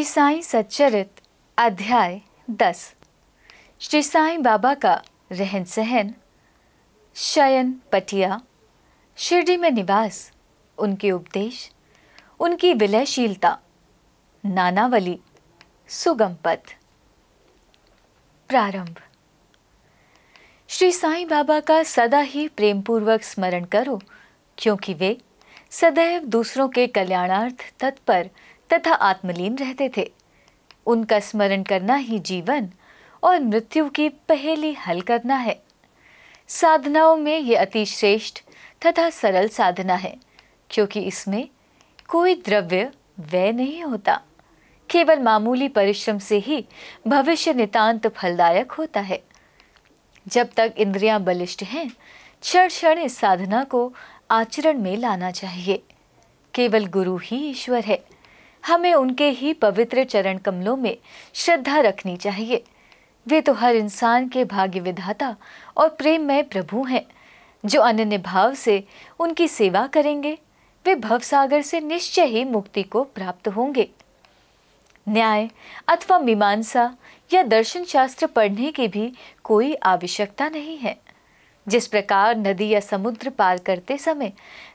श्री साईं सच्चरित अध्याय 10। श्री साईं बाबा का रहन सहन, शयन पटिया, शिरडी में निवास, उनके उपदेश, उनकी विलयशीलता, नानावली, सुगम पथ। प्रारंभ। श्री साईं बाबा का सदा ही प्रेमपूर्वक स्मरण करो, क्योंकि वे सदैव दूसरों के कल्याणार्थ तत्पर तथा आत्मलीन रहते थे। उनका स्मरण करना ही जीवन और मृत्यु की पहेली हल करना है। साधनाओं में ये अति श्रेष्ठ तथा सरल साधना है, क्योंकि इसमें कोई द्रव्य व्यय नहीं होता। केवल मामूली परिश्रम से ही भविष्य नितांत फलदायक होता है। जब तक इंद्रियां बलिष्ठ हैं, क्षण क्षण इस साधना को आचरण में लाना चाहिए। केवल गुरु ही ईश्वर है। हमें उनके ही पवित्र चरण कमलों में श्रद्धा रखनी चाहिए। वे तो हर इंसान के भाग्य विधाता और प्रेममय प्रभु हैं। जो अनन्य भाव से उनकी सेवा करेंगे, वे भवसागर से निश्चय ही मुक्ति को प्राप्त होंगे। न्याय अथवा मीमांसा या दर्शन शास्त्र पढ़ने की भी कोई आवश्यकता नहीं है। जिस प्रकार नदी या समुद्र पार करते समय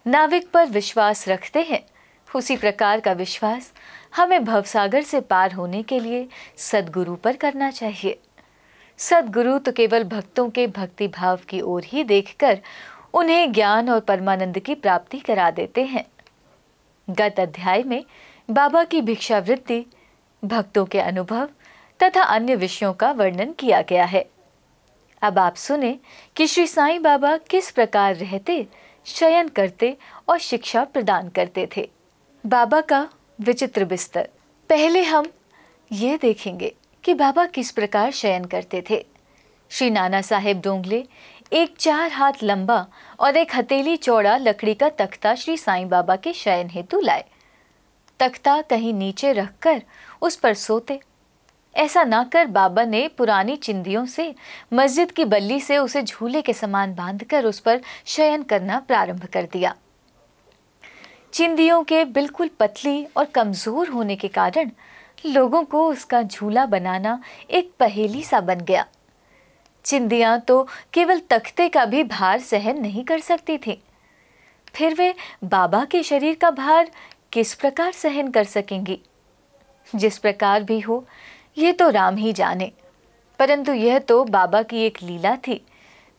नाविक पर विश्वास रखते हैं, उसी प्रकार का विश्वास हमें भवसागर से पार होने के लिए सद्गुरु पर करना चाहिए। सद्गुरु तो केवल भक्तों के भक्ति भाव की ओर ही देखकर उन्हें ज्ञान और परमानंद की प्राप्ति करा देते हैं। गत अध्याय में बाबा की भिक्षावृत्ति, भक्तों के अनुभव तथा अन्य विषयों का वर्णन किया गया है। अब आप सुने कि श्री साईं बाबा किस प्रकार रहते, शयन करते और शिक्षा प्रदान करते थे। बाबा का विचित्र बिस्तर। पहले हम ये देखेंगे कि बाबा किस प्रकार शयन करते थे। श्री नाना साहेब डोंगले एक 4 हाथ लंबा और 1 हथेली चौड़ा लकड़ी का तख्ता श्री साईं बाबा के शयन हेतु लाए। तख्ता कहीं नीचे रखकर उस पर सोते। ऐसा ना कर बाबा ने पुरानी चिंदियों से मस्जिद की बल्ली से उसे झूले के समान बांधकर उस पर शयन करना प्रारंभ कर दिया। चिंदियों के बिल्कुल पतली और कमजोर होने के कारण लोगों को उसका झूला बनाना एक पहेली सा बन गया। चिंदियां तो केवल तख्ते का भी भार सहन नहीं कर सकती थी, फिर वे बाबा के शरीर का भार किस प्रकार सहन कर सकेंगी। जिस प्रकार भी हो, ये तो राम ही जाने, परंतु यह तो बाबा की एक लीला थी,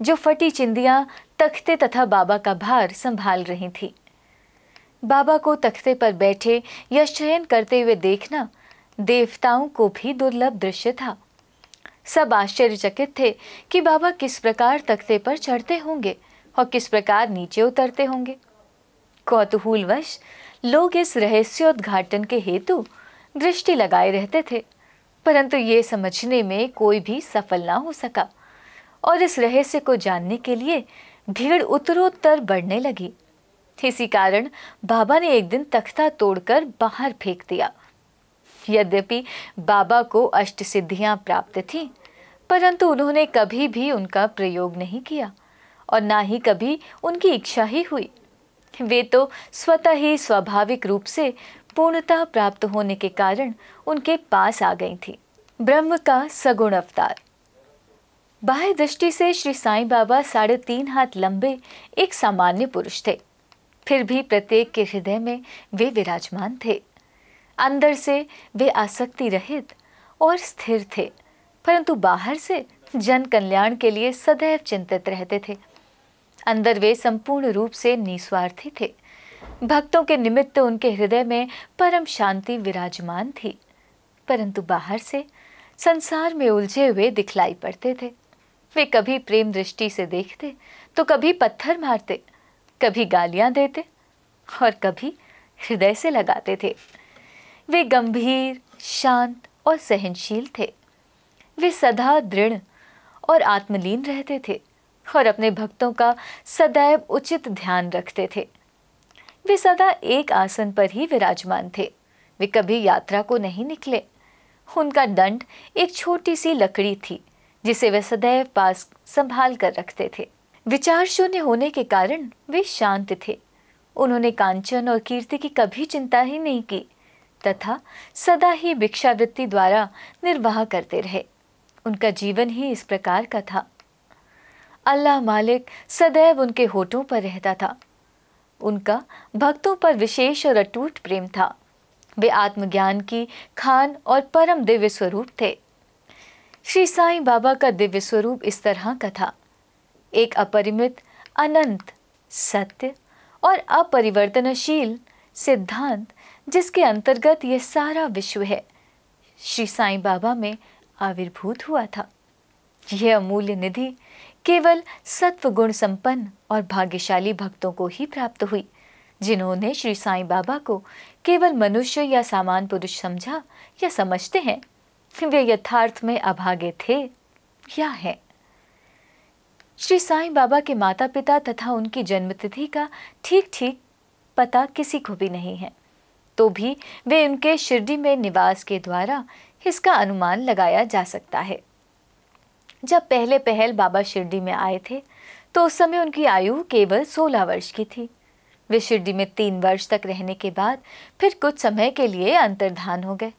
जो फटी चिंदियां तख्ते तथा बाबा का भार संभाल रही थी। बाबा को तख्ते पर बैठे या शयन करते हुए देखना देवताओं को भी दुर्लभ दृश्य था। सब आश्चर्यचकित थे कि बाबा किस प्रकार तख्ते पर चढ़ते होंगे और किस प्रकार नीचे उतरते होंगे। कौतूहलवश लोग इस रहस्योद्घाटन के हेतु दृष्टि लगाए रहते थे, परंतु ये समझने में कोई भी सफल ना हो सका और इस रहस्य को जानने के लिए भीड़ उत्तरोत्तर बढ़ने लगी। इसी कारण बाबा ने एक दिन तख्ता तोड़कर बाहर फेंक दिया। यद्यपि बाबा को अष्टसिद्धियां प्राप्त थीं, परंतु उन्होंने कभी भी उनका प्रयोग नहीं किया और ना ही कभी उनकी इच्छा ही हुई। वे तो स्वतः ही स्वाभाविक रूप से पूर्णता प्राप्त होने के कारण उनके पास आ गई थी। ब्रह्म का सगुण अवतार। बाह्य दृष्टि से श्री साईं बाबा 3.5 हाथ लंबे एक सामान्य पुरुष थे, फिर भी प्रत्येक के हृदय में वे विराजमान थे। अंदर से वे आसक्ति रहित और स्थिर थे, परंतु बाहर से जन कल्याण के लिए सदैव चिंतित रहते थे। अंदर वे संपूर्ण रूप से निस्वार्थी थे। भक्तों के निमित्त उनके हृदय में परम शांति विराजमान थी, परंतु बाहर से संसार में उलझे हुए दिखलाई पड़ते थे। वे कभी प्रेम दृष्टि से देखते तो कभी पत्थर मारते, कभी गालियां देते और कभी हृदय से लगाते थे। वे गंभीर, शांत और सहनशील थे। वे सदा दृढ़ और आत्मलीन रहते थे और अपने भक्तों का सदैव उचित ध्यान रखते थे। वे सदा एक आसन पर ही विराजमान थे। वे कभी यात्रा को नहीं निकले। उनका दंड एक छोटी सी लकड़ी थी, जिसे वे सदैव पास संभाल कर रखते थे। विचार शून्य होने के कारण वे शांत थे। उन्होंने कांचन और कीर्ति की कभी चिंता ही नहीं की। तथा सदा ही भिक्षावृत्ति द्वारा निर्वाह करते रहे। उनका जीवन ही इस प्रकार का था। अल्लाह मालिक सदैव उनके होठों पर रहता था। उनका भक्तों पर विशेष और अटूट प्रेम था। वे आत्मज्ञान की खान और परम दिव्य स्वरूप थे। श्री साईं बाबा का दिव्य स्वरूप इस तरह का था, एक अपरिमित, अनंत, सत्य और अपरिवर्तनशील सिद्धांत जिसके अंतर्गत यह सारा विश्व है, श्री साईं बाबा में आविर्भूत हुआ था। यह अमूल्य निधि केवल सत्व गुण संपन्न और भाग्यशाली भक्तों को ही प्राप्त हुई, जिन्होंने श्री साईं बाबा को केवल मनुष्य या सामान्य पुरुष समझा या समझते हैं। वे यथार्थ में अभागे थे या है। श्री साईं बाबा के माता पिता तथा उनकी जन्मतिथि का ठीक ठीक पता किसी को भी नहीं है, तो भी वे उनके शिरडी में निवास के द्वारा इसका अनुमान लगाया जा सकता है। जब पहले पहल बाबा शिरडी में आए थे तो उस समय उनकी आयु केवल 16 वर्ष की थी। वे शिरडी में 3 वर्ष तक रहने के बाद फिर कुछ समय के लिए अंतर्धान हो गए।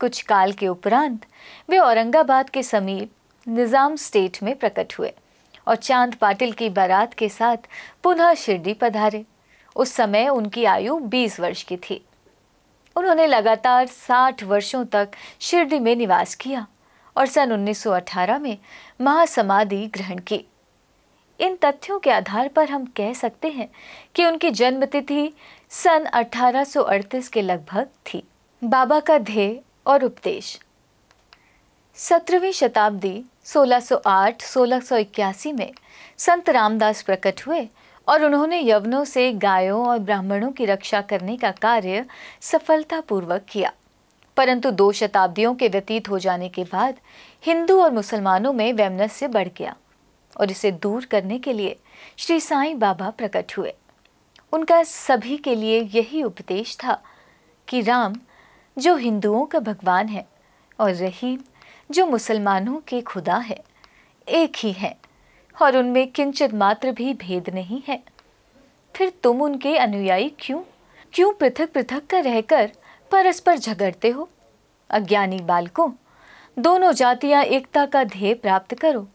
कुछ काल के उपरांत वे औरंगाबाद के समीप निजाम स्टेट में प्रकट हुए और चांद पाटिल की बारात के साथ पुनः शिरडी पधारे। उस समय उनकी आयु 20 वर्ष की थी। उन्होंने लगातार 60 वर्षों तक शिरडी में निवास किया और सन 1918 में महासमाधि ग्रहण की। इन तथ्यों के आधार पर हम कह सकते हैं कि उनकी जन्मतिथि सन 1838 के लगभग थी। बाबा का ध्येय और उपदेश। 17वीं शताब्दी 1608-1681 में संत रामदास प्रकट हुए और उन्होंने यवनों से गायों और ब्राह्मणों की रक्षा करने का कार्य सफलतापूर्वक किया। परंतु 2 शताब्दियों के व्यतीत हो जाने के बाद हिंदू और मुसलमानों में वैमनस्य बढ़ गया और इसे दूर करने के लिए श्री साईं बाबा प्रकट हुए। उनका सभी के लिए यही उपदेश था कि राम जो हिंदुओं का भगवान है और रहीम जो मुसलमानों के खुदा है, एक ही है और उनमें किंचित मात्र भी भेद नहीं है। फिर तुम उनके अनुयायी क्यों पृथक पृथक कर रहकर परस्पर झगड़ते हो? अज्ञानी बालकों, दोनों जातियां एकता का ध्येय प्राप्त करो।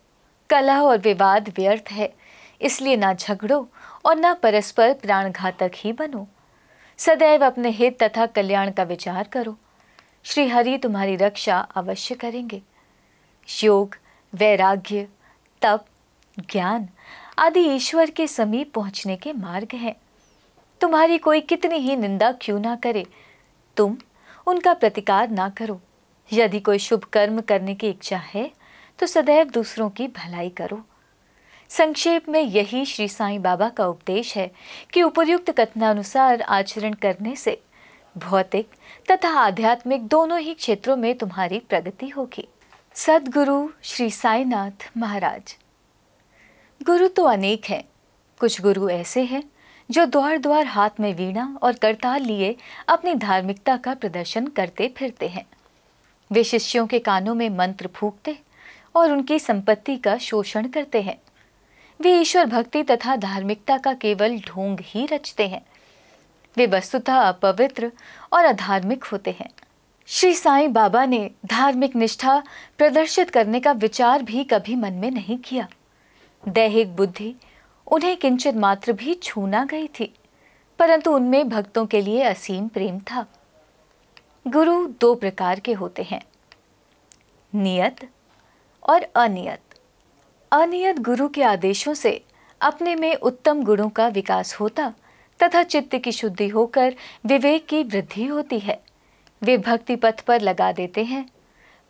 कलह और विवाद व्यर्थ है, इसलिए ना झगड़ो और ना परस्पर प्राणघातक ही बनो। सदैव अपने हित तथा कल्याण का विचार करो। श्री हरि तुम्हारी रक्षा अवश्य करेंगे। योग, वैराग्य, तप, ज्ञान आदि ईश्वर के समीप पहुंचने के मार्ग हैं। तुम्हारी कोई कितनी ही निंदा क्यों ना करे, तुम उनका प्रतिकार ना करो। यदि कोई शुभ कर्म करने की इच्छा है तो सदैव दूसरों की भलाई करो। संक्षेप में यही श्री साईं बाबा का उपदेश है कि उपर्युक्त कथनानुसार आचरण करने से भौतिक तथा आध्यात्मिक दोनों ही क्षेत्रों में तुम्हारी प्रगति होगी। सद्गुरु श्री साईनाथ महाराज। गुरु तो अनेक हैं। कुछ गुरु ऐसे हैं जो द्वार द्वार हाथ में वीणा और करताल लिए अपनी धार्मिकता का प्रदर्शन करते फिरते हैं। वे शिष्यों के कानों में मंत्र फूंकते और उनकी संपत्ति का शोषण करते हैं। वे ईश्वर भक्ति तथा धार्मिकता का केवल ढोंग ही रचते हैं। वे वस्तुतः अपवित्र और अधार्मिक होते हैं। श्री साईं बाबा ने धार्मिक निष्ठा प्रदर्शित करने का विचार भी कभी मन में नहीं किया। दैहिक बुद्धि उन्हें किंचित मात्र भी छू ना गई थी, परंतु उनमें भक्तों के लिए असीम प्रेम था। गुरु 2 प्रकार के होते हैं, नियत और अनियत। अनियत गुरु के आदेशों से अपने में उत्तम गुणों का विकास होता तथा चित्त की शुद्धि होकर विवेक की वृद्धि होती है। वे भक्ति पथ पर लगा देते हैं,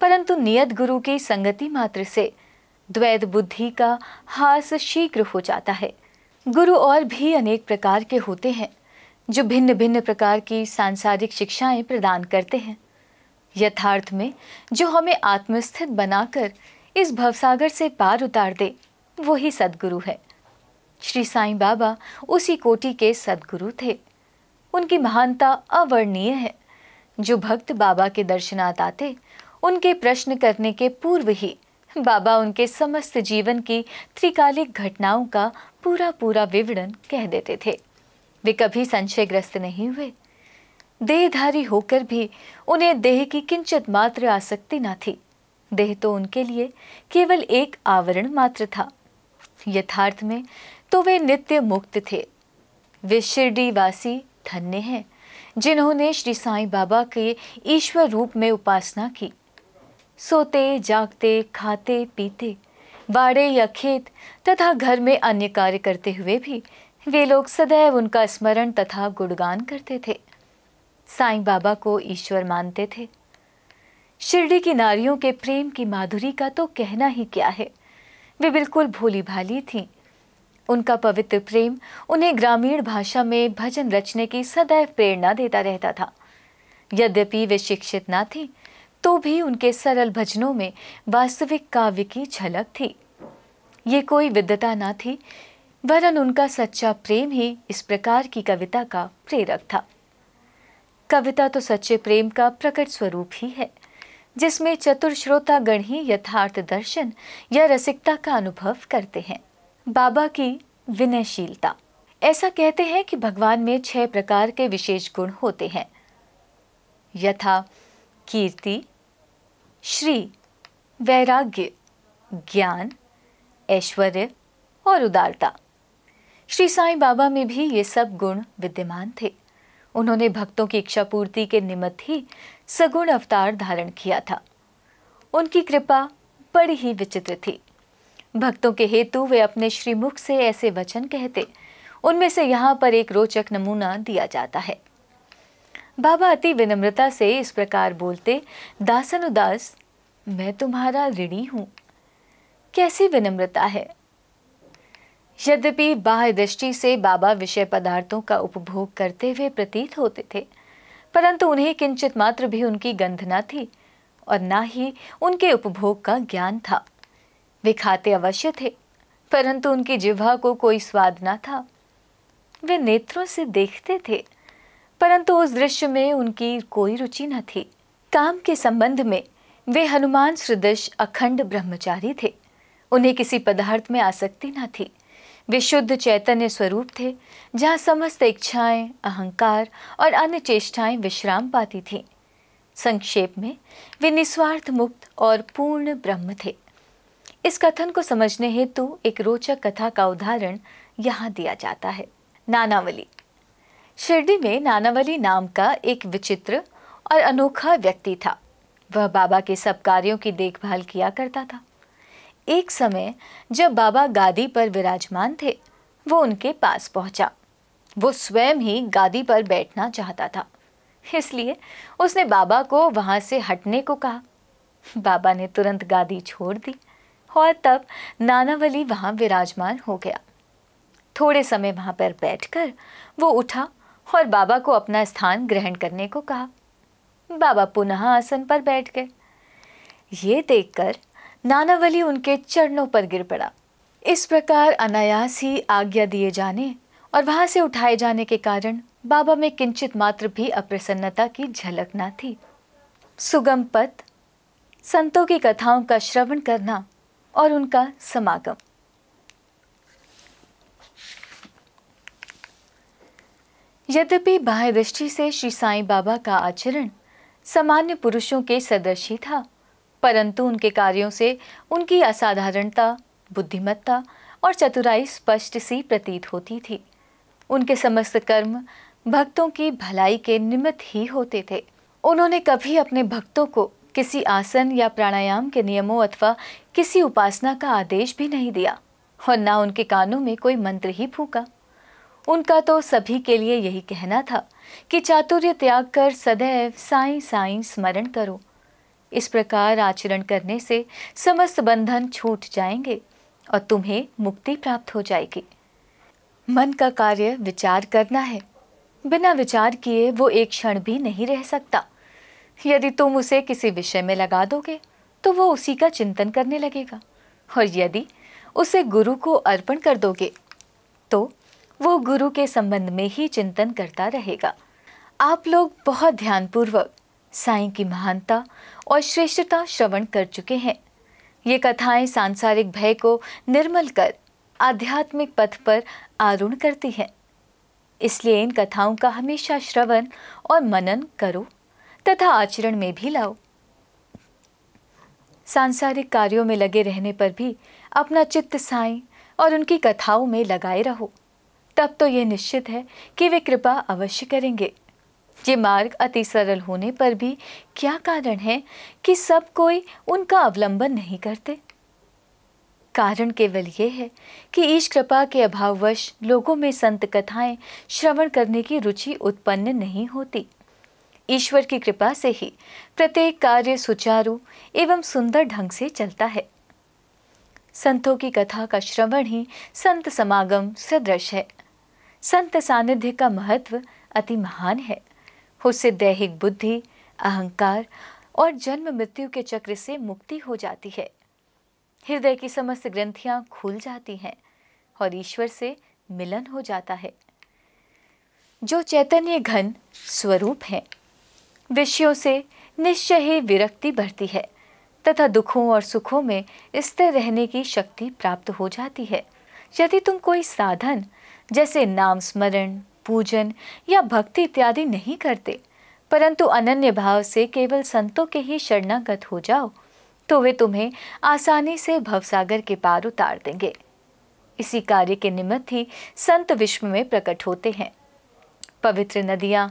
परंतु नियत गुरु की संगति मात्र से द्वैत बुद्धि का हास शीघ्र हो जाता है। गुरु और भी अनेक प्रकार के होते हैं जो भिन्न भिन्न प्रकार की सांसारिक शिक्षाएं प्रदान करते हैं। यथार्थ में जो हमें आत्मस्थित बनाकर इस भवसागर से पार उतार दे, वही सद्गुरु है। श्री साईं बाबा उसी कोटि के सद्गुरु थे। उनकी महानता अवर्णनीय है। जो भक्त बाबा के दर्शनार्थ आते, उनके प्रश्न करने के पूर्व ही बाबा उनके समस्त जीवन की त्रिकालिक घटनाओं का पूरा विवरण कह देते थे। वे कभी संशयग्रस्त नहीं हुए। देहधारी होकर भी उन्हें देह की किंचित मात्र आसक्ति न थी। देह तो उनके लिए केवल एक आवरण मात्र था। यथार्थ में तो वे नित्य मुक्त थे। वे शिरडी वासी धन्य हैं जिन्होंने श्री साईं बाबा के ईश्वर रूप में उपासना की। सोते जागते, खाते पीते, बाड़े या खेत तथा घर में अन्य कार्य करते हुए भी वे लोग सदैव उनका स्मरण तथा गुणगान करते थे। साईं बाबा को ईश्वर मानते थे। शिरडी की नारियों के प्रेम की माधुरी का तो कहना ही क्या है। वे बिल्कुल भोली भाली थीं। उनका पवित्र प्रेम उन्हें ग्रामीण भाषा में भजन रचने की सदैव प्रेरणा देता रहता था। यद्यपि वे शिक्षित न थीं, तो भी उनके सरल भजनों में वास्तविक काव्य की झलक थी। ये कोई विद्वता न थी, वरन उनका सच्चा प्रेम ही इस प्रकार की कविता का प्रेरक था। कविता तो सच्चे प्रेम का प्रकट स्वरूप ही है, जिसमें चतुर श्रोतागण ही यथार्थ दर्शन या रसिकता का अनुभव करते हैं। बाबा की विनयशीलता। ऐसा कहते हैं कि भगवान में 6 प्रकार के विशेष गुण होते हैं, यथा कीर्ति, श्री, वैराग्य, ज्ञान, ऐश्वर्य और उदारता। श्री साईं बाबा में भी ये सब गुण विद्यमान थे। उन्होंने भक्तों की इच्छा पूर्ति के निमित्त ही सगुण अवतार धारण किया था। उनकी कृपा बड़ी ही विचित्र थी। भक्तों के हेतु वे अपने श्रीमुख से ऐसे वचन कहते, उनमें से यहाँ पर एक रोचक नमूना दिया जाता है। बाबा अति विनम्रता से इस प्रकार बोलते, दासनुदास, मैं तुम्हारा ऋणी हूँ। कैसी विनम्रता है। यद्यपि बाह्य दृष्टि से बाबा विषय पदार्थों का उपभोग करते हुए प्रतीत होते थे, परंतु उन्हें किंचित मात्र भी उनकी गंध न थी और न ही उनके उपभोग का ज्ञान था। वे खाते अवश्य थे, परंतु उनकी जिह्वा को कोई स्वाद न था। वे नेत्रों से देखते थे, परंतु उस दृश्य में उनकी कोई रुचि न थी। काम के संबंध में वे हनुमान सदृश अखंड ब्रह्मचारी थे। उन्हें किसी पदार्थ में आसक्ति न थी। वे शुद्ध चैतन्य स्वरूप थे, जहाँ समस्त इच्छाएं, अहंकार और अन्य चेष्टाएं विश्राम पाती थीं। संक्षेप में वे निस्वार्थ मुक्त और पूर्ण ब्रह्म थे। इस कथन को समझने हेतु एक रोचक कथा का उदाहरण यहाँ दिया जाता है। नानावली। शिरडी में नानावली नाम का एक विचित्र और अनोखा व्यक्ति था। वह बाबा के सब कार्यों की देखभाल किया करता था। एक समय जब बाबा गादी पर विराजमान थे, वो उनके पास पहुंचा। वो स्वयं ही गादी पर बैठना चाहता था, इसलिए उसने बाबा को वहां से हटने को कहा। बाबा ने तुरंत गादी छोड़ दी और तब नानावली वहां विराजमान हो गया। थोड़े समय वहां पर बैठकर वो उठा और बाबा को अपना स्थान ग्रहण करने को कहा। बाबा पुनः आसन पर बैठ गए। ये देखकर नानावली उनके चरणों पर गिर पड़ा। इस प्रकार अनायास ही आज्ञा दिए जाने और वहां से उठाए जाने के कारण बाबा में किंचित मात्र भी अप्रसन्नता की झलक न थी। सुगम पथ, संतों की कथाओं का श्रवण करना और उनका समागम। यद्यपि बाह्य दृष्टि से श्री साईं बाबा का आचरण सामान्य पुरुषों के सदृश ही था, परंतु उनके कार्यों से उनकी असाधारणता, बुद्धिमत्ता और चतुराई स्पष्ट सी प्रतीत होती थी। उनके समस्त कर्म भक्तों की भलाई के निमित्त ही होते थे। उन्होंने कभी अपने भक्तों को किसी आसन या प्राणायाम के नियमों अथवा किसी उपासना का आदेश भी नहीं दिया और न उनके कानों में कोई मंत्र ही फूंका। उनका तो सभी के लिए यही कहना था कि चातुर्य त्याग कर सदैव साईं साईं स्मरण करो। इस प्रकार आचरण करने से समस्त बंधन छूट जाएंगे और तुम्हें मुक्ति प्राप्त हो जाएगी। मन का कार्य विचार करना है। बिना विचार किए वो एक क्षण भी नहीं रह सकता। यदि तुम उसे किसी विषय में लगा दोगे तो वो उसी का चिंतन करने लगेगा, और यदि उसे गुरु को अर्पण कर दोगे तो वो गुरु के संबंध में ही चिंतन करता रहेगा। आप लोग बहुत ध्यानपूर्वक साईं की महानता और श्रेष्ठता श्रवण कर चुके हैं। ये कथाएं सांसारिक भय को निर्मल कर आध्यात्मिक पथ पर आरूढ़ करती हैं। इसलिए इन कथाओं का हमेशा श्रवण और मनन करो तथा आचरण में भी लाओ। सांसारिक कार्यों में लगे रहने पर भी अपना चित्त साईं और उनकी कथाओं में लगाए रहो, तब तो यह निश्चित है कि वे कृपा अवश्य करेंगे। ये मार्ग अति सरल होने पर भी क्या कारण है कि सब कोई उनका अवलंबन नहीं करते? कारण केवल ये है कि ईश कृपा के अभाववश लोगों में संत कथाएं श्रवण करने की रुचि उत्पन्न नहीं होती। ईश्वर की कृपा से ही प्रत्येक कार्य सुचारू एवं सुंदर ढंग से चलता है। संतों की कथा का श्रवण ही संत समागम सदृश है। संत सानिध्य का महत्व अति महान है। उससे दैहिक बुद्धि, अहंकार और जन्म मृत्यु के चक्र से मुक्ति हो जाती है। हृदय की समस्त ग्रंथियां खुल जाती हैं और ईश्वर से मिलन हो जाता है। जो चैतन्य घन स्वरूप है, विषयों से निश्चय ही विरक्ति बढ़ती है तथा दुखों और सुखों में स्थिर रहने की शक्ति प्राप्त हो जाती है। यदि तुम कोई साधन जैसे नाम स्मरण, पूजन या भक्ति इत्यादि नहीं करते, परंतु अनन्य भाव से केवल संतों के ही शरणागत हो जाओ, तो वे तुम्हें आसानी से भवसागर के पार उतार देंगे। इसी कार्य के निमित्त ही संत विश्व में प्रकट होते हैं। पवित्र नदियां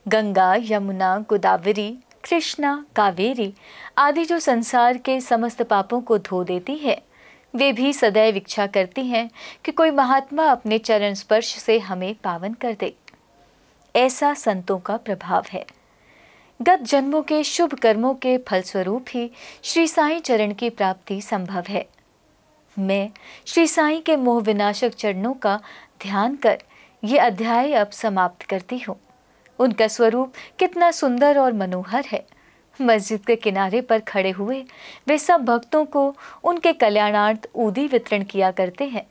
गंगा, यमुना, गोदावरी, कृष्णा, कावेरी आदि जो संसार के समस्त पापों को धो देती है, वे भी सदैव इच्छा करती हैं कि कोई महात्मा अपने चरण स्पर्श से हमें पावन कर दे। ऐसा संतों का प्रभाव है। गत जन्मों के शुभ कर्मों के फलस्वरूप ही श्री साईं चरण की प्राप्ति संभव है। मैं श्री साईं के मोह विनाशक चरणों का ध्यान कर ये अध्याय अब समाप्त करती हूँ। उनका स्वरूप कितना सुंदर और मनोहर है। मस्जिद के किनारे पर खड़े हुए वे सब भक्तों को उनके कल्याणार्थ ऊदी वितरण किया करते हैं,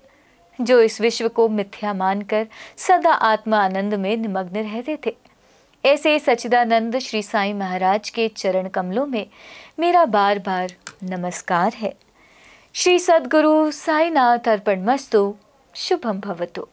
जो इस विश्व को मिथ्या मानकर सदा आत्मा आनंद में निमग्न रहते थे। ऐसे सच्चिदानंद श्री साईं महाराज के चरण कमलों में मेरा बार बार नमस्कार है। श्री सद्गुरु साईनाथ अर्पणमस्तु। शुभम भवतु।